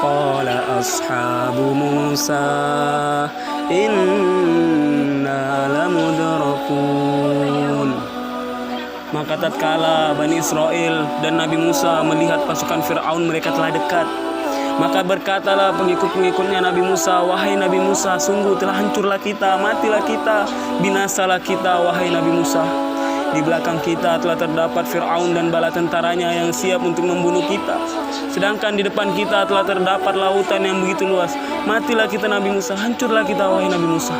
qala ashabu Musa inna lamudrakun. Maka tatkala Bani Israel dan Nabi Musa melihat pasukan Fir'aun mereka telah dekat, maka berkatalah pengikut-pengikutnya Nabi Musa, wahai Nabi Musa, sungguh telah hancurlah kita, matilah kita, binasalah kita, wahai Nabi Musa. Di belakang kita telah terdapat Fir'aun dan bala tentaranya yang siap untuk membunuh kita. Sedangkan di depan kita telah terdapat lautan yang begitu luas. Matilah kita Nabi Musa, hancurlah kita, wahai Nabi Musa.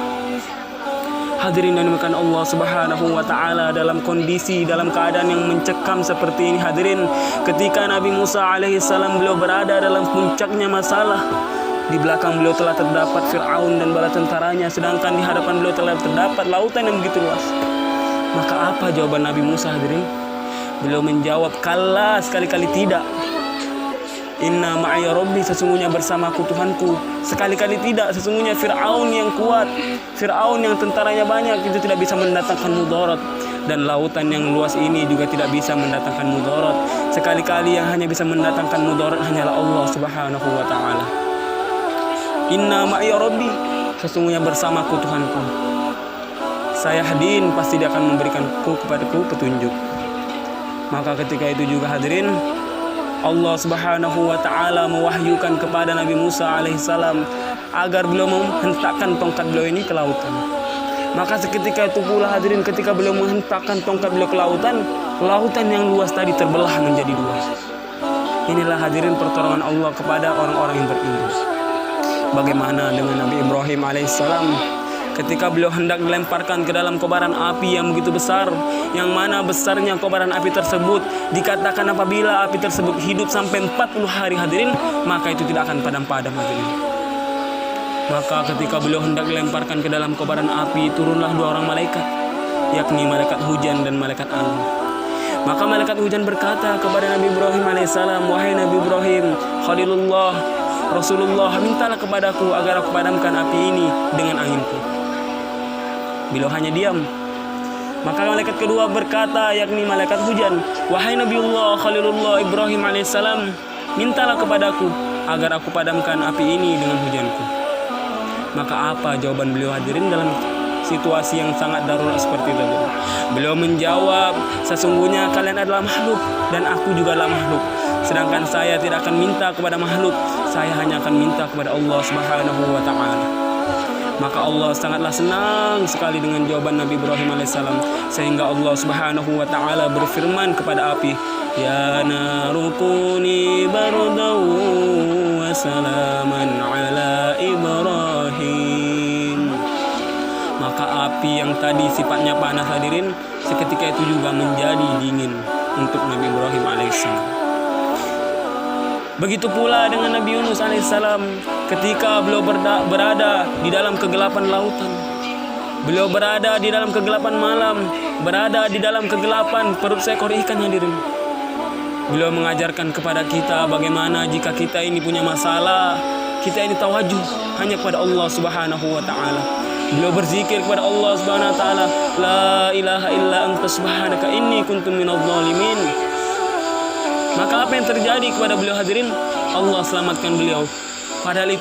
Hadirin dan dimuliakan Allah Subhanahu wa taala, dalam kondisi dalam keadaan yang mencekam seperti ini hadirin, ketika Nabi Musa alaihi salam beliau berada dalam puncaknya masalah, di belakang beliau telah terdapat Fir'aun dan bala tentaranya, sedangkan di hadapan beliau telah terdapat lautan yang begitu luas. Maka apa jawaban Nabi Musa hadirin? Beliau menjawab, kalla, sekali-kali tidak. Inna ma'aya rabbi, sesungguhnya bersamaku Tuhanku. Sekali-kali tidak, sesungguhnya Fir'aun yang kuat, Fir'aun yang tentaranya banyak itu tidak bisa mendatangkan mudarat, dan lautan yang luas ini juga tidak bisa mendatangkan mudarat. Sekali-kali yang hanya bisa mendatangkan mudarat hanyalah Allah Subhanahu wa taala. Inna ma'aya rabbi, sesungguhnya bersamaku Tuhanku. Saya yahdin, pasti dia akan memberikanku kepadaku petunjuk. Maka ketika itu juga hadirin, Allah Subhanahu wa taala mewahyukan kepada Nabi Musa alaihissalam agar beliau menghentakkan tongkat beliau ini ke lautan. Maka seketika itu pula hadirin, ketika beliau menghentakkan tongkat beliau ke lautan, lautan yang luas tadi terbelah menjadi dua. Inilah hadirin pertolongan Allah kepada orang-orang yang beriman. Bagaimana dengan Nabi Ibrahim alaihissalam? Ketika beliau hendak dilemparkan ke dalam kobaran api yang begitu besar, yang mana besarnya kobaran api tersebut dikatakan apabila api tersebut hidup sampai 40 hari hadirin, maka itu tidak akan padam-padam hadirin. Maka ketika beliau hendak dilemparkan ke dalam kobaran api, turunlah dua orang malaikat, yakni malaikat hujan dan malaikat angin. Maka malaikat hujan berkata kepada Nabi Ibrahim alaihissalam, wahai Nabi Ibrahim, Khalilullah, Rasulullah, mintalah kepadaku agar aku padamkan api ini dengan anginku. Beliau hanya diam. Maka malaikat kedua berkata, yakni malaikat hujan, wahai Nabiullah Khalilullah Ibrahim alaihissalam, mintalah kepadaku agar aku padamkan api ini dengan hujanku. Maka apa jawaban beliau hadirin dalam situasi yang sangat darurat seperti itu? Beliau menjawab, sesungguhnya kalian adalah makhluk dan aku juga adalah makhluk. Sedangkan saya tidak akan minta kepada makhluk, saya hanya akan minta kepada Allah Subhanahu wa ta'ala. Maka Allah sangatlah senang sekali dengan jawaban Nabi Ibrahim alaihissalam, sehingga Allah Subhanahu wa ta'ala berfirman kepada api, ya narukuni bardaw wa salaman ala Ibrahim. Maka api yang tadi sifatnya panas hadirin, seketika itu juga menjadi dingin untuk Nabi Ibrahim alaihissalam. Begitu pula dengan Nabi Yunus alaihissalam, ketika beliau berada di dalam kegelapan lautan, beliau berada di dalam kegelapan malam, berada di dalam kegelapan perut seekor ikan hadirin. Beliau mengajarkan kepada kita bagaimana jika kita ini punya masalah, kita ini tawajuh hanya kepada Allah Subhanahu wa ta'ala. Beliau berzikir kepada Allah Subhanahu wa ta'ala, la ilaha illa anta subhanaka inni kuntum minadh dhalimin. Maka apa yang terjadi kepada beliau hadirin? Allah selamatkan beliau. Padahal itu